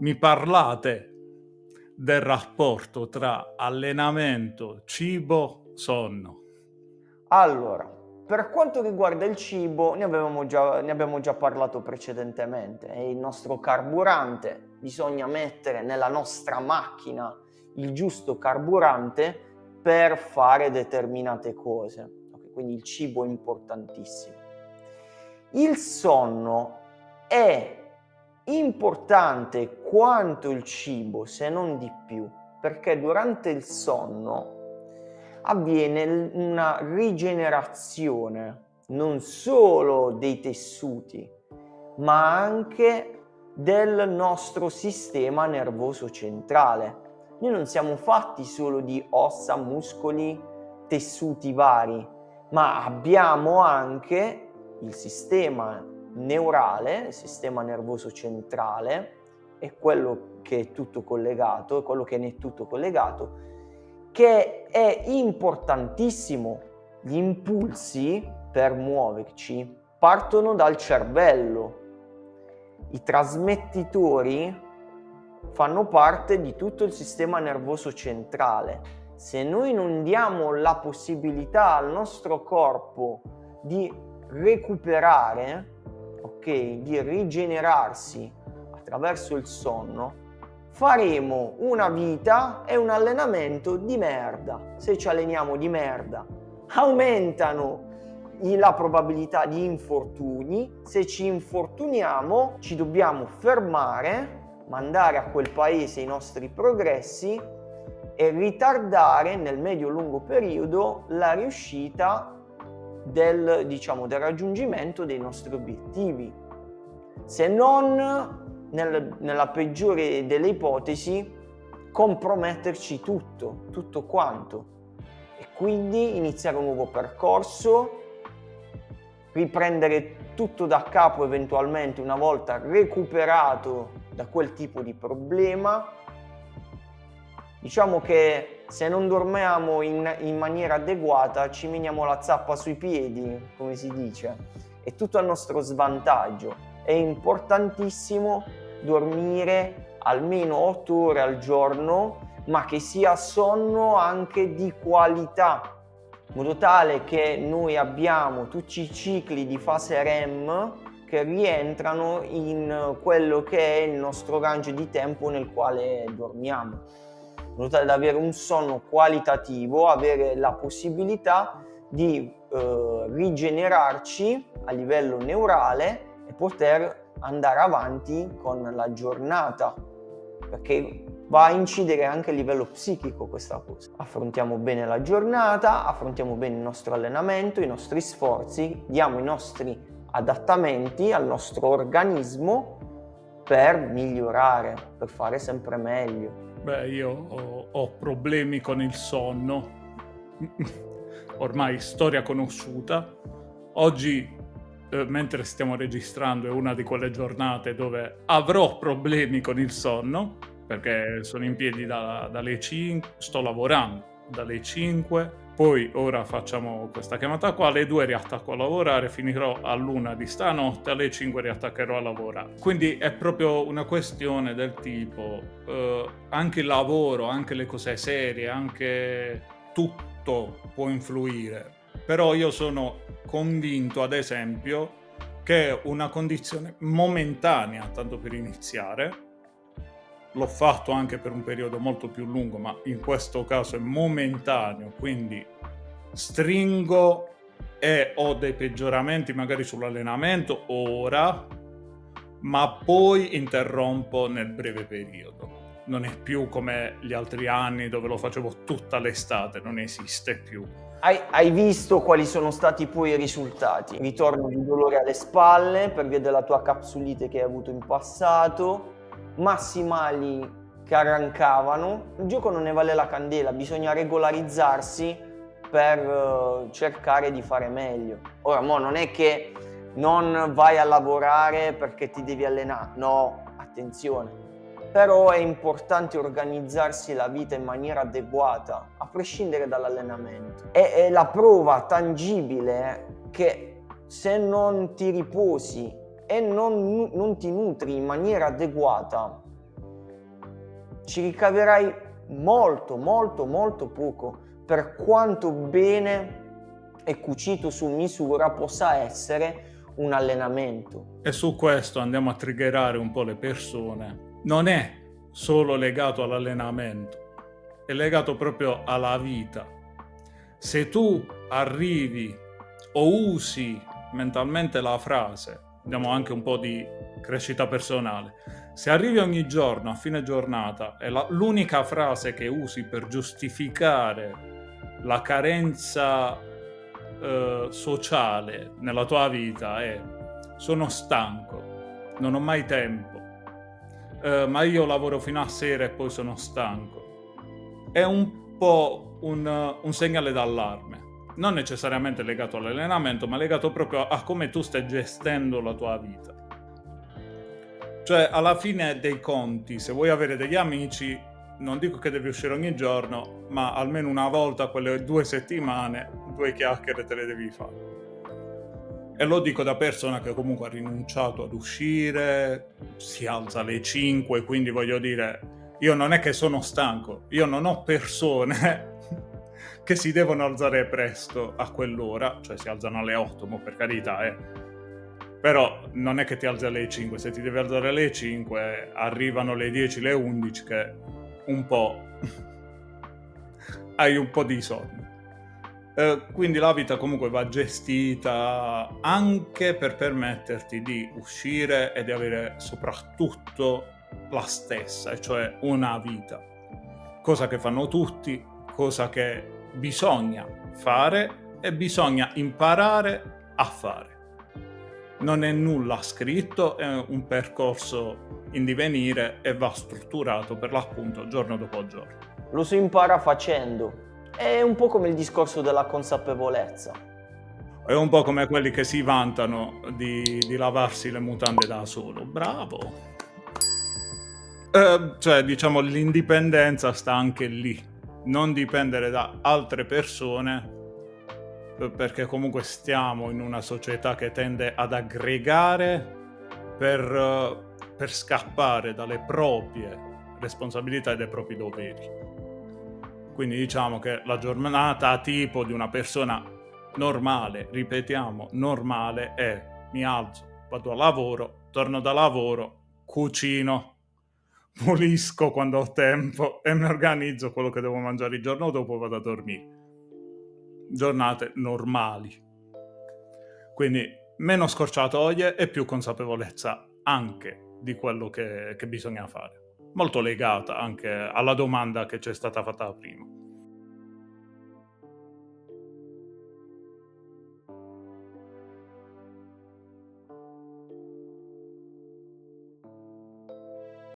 mi parlate del rapporto tra allenamento, cibo, sonno. Allora, per quanto riguarda il cibo, ne abbiamo già parlato precedentemente, è il nostro carburante, bisogna mettere nella nostra macchina il giusto carburante per fare determinate cose. Ok, quindi il cibo è importantissimo. Il sonno è importante quanto il cibo, se non di più, perché durante il sonno avviene una rigenerazione non solo dei tessuti, ma anche del nostro sistema nervoso centrale. Noi non siamo fatti solo di ossa, muscoli, tessuti vari, ma abbiamo anche il sistema neurale, il sistema nervoso centrale, è quello che è tutto collegato, è quello che ne è tutto collegato, che è importantissimo. Gli impulsi per muoverci partono dal cervello. I trasmettitori fanno parte di tutto il sistema nervoso centrale. Se noi non diamo la possibilità al nostro corpo di recuperare, ok, di rigenerarsi attraverso il sonno, faremo una vita e un allenamento di merda. Se ci alleniamo di merda, aumentano la probabilità di infortuni. Se ci infortuniamo, ci dobbiamo fermare, mandare a quel paese i nostri progressi e ritardare nel medio-lungo periodo la riuscita del raggiungimento dei nostri obiettivi. Se non, nella peggiore delle ipotesi, comprometterci tutto quanto. E quindi iniziare un nuovo percorso, riprendere tutto da capo eventualmente una volta recuperato da quel tipo di problema. Diciamo che se non dormiamo in maniera adeguata ci meniamo la zappa sui piedi, come si dice, è tutto a nostro svantaggio. È importantissimo dormire almeno 8 ore al giorno, ma che sia sonno anche di qualità, in modo tale che noi abbiamo tutti i cicli di fase REM che rientrano in quello che è il nostro range di tempo nel quale dormiamo, in modo tale da avere un sonno qualitativo, avere la possibilità di rigenerarci a livello neurale e poter andare avanti con la giornata, perché va a incidere anche a livello psichico questa cosa. Affrontiamo bene la giornata, affrontiamo bene il nostro allenamento, i nostri sforzi, diamo i nostri adattamenti al nostro organismo per migliorare, per fare sempre meglio. Beh, io ho problemi con il sonno, ormai storia conosciuta. Oggi, mentre stiamo registrando, è una di quelle giornate dove avrò problemi con il sonno, perché sono in piedi dalle 5, sto lavorando dalle 5, poi ora facciamo questa chiamata qua, alle 2 riattacco a lavorare, finirò all'1 di stanotte, alle 5 riattaccherò a lavorare. Quindi è proprio una questione del tipo, anche il lavoro, anche le cose serie, anche tutto può influire. Però io sono convinto, ad esempio, che è una condizione momentanea, tanto per iniziare. L'ho fatto anche per un periodo molto più lungo, ma in questo caso è momentaneo, quindi stringo e ho dei peggioramenti magari sull'allenamento ora, ma poi interrompo nel breve periodo. Non è più come gli altri anni dove lo facevo tutta l'estate, non esiste più. Hai visto quali sono stati poi i risultati? Ritorno di dolore alle spalle per via della tua capsulite che hai avuto in passato, massimali che arrancavano. Il gioco non ne vale la candela, bisogna regolarizzarsi per cercare di fare meglio. Ora, non è che non vai a lavorare perché ti devi allenare, no, attenzione. Però è importante organizzarsi la vita in maniera adeguata, a prescindere dall'allenamento. È la prova tangibile che se non ti riposi e non ti nutri in maniera adeguata, ci ricaverai molto, molto, molto poco, per quanto bene e cucito su misura possa essere un allenamento. E su questo andiamo a triggerare un po' le persone. Non è solo legato all'allenamento, è legato proprio alla vita. Se tu arrivi o usi mentalmente la frase, abbiamo anche un po' di crescita personale, se arrivi ogni giorno a fine giornata e l'unica frase che usi per giustificare la carenza sociale nella tua vita è: sono stanco, non ho mai tempo, ma io lavoro fino a sera e poi sono stanco, è un po' un segnale d'allarme, non necessariamente legato all'allenamento, ma legato proprio a come tu stai gestendo la tua vita. Cioè, alla fine dei conti, se vuoi avere degli amici, non dico che devi uscire ogni giorno, ma almeno una volta quelle 2 settimane, 2 chiacchiere te le devi fare. E lo dico da persona che comunque ha rinunciato ad uscire, si alza alle 5, quindi voglio dire, io non è che sono stanco, io non ho persone che si devono alzare presto a quell'ora, cioè si alzano alle 8, mo per carità, però non è che ti alzi alle 5, se ti devi alzare alle 5 arrivano le 10, le 11 che un po' hai un po' di sonno. Quindi la vita comunque va gestita anche per permetterti di uscire e di avere soprattutto la stessa, e cioè una vita. Cosa che fanno tutti, cosa che bisogna fare e bisogna imparare a fare. Non è nulla scritto, è un percorso in divenire e va strutturato per l'appunto giorno dopo giorno. Lo si impara facendo. È un po' come il discorso della consapevolezza. È un po' come quelli che si vantano di lavarsi le mutande da solo. Bravo! Cioè, diciamo, l'indipendenza sta anche lì. Non dipendere da altre persone, perché comunque stiamo in una società che tende ad aggregare per scappare dalle proprie responsabilità e dai propri doveri. Quindi diciamo che la giornata tipo di una persona normale, ripetiamo, normale, è: mi alzo, vado a lavoro, torno da lavoro, cucino, pulisco quando ho tempo e mi organizzo quello che devo mangiare il giorno dopo, vado a dormire. Giornate normali. Quindi meno scorciatoie e più consapevolezza anche di quello che bisogna fare. Molto legata anche alla domanda che ci è stata fatta prima.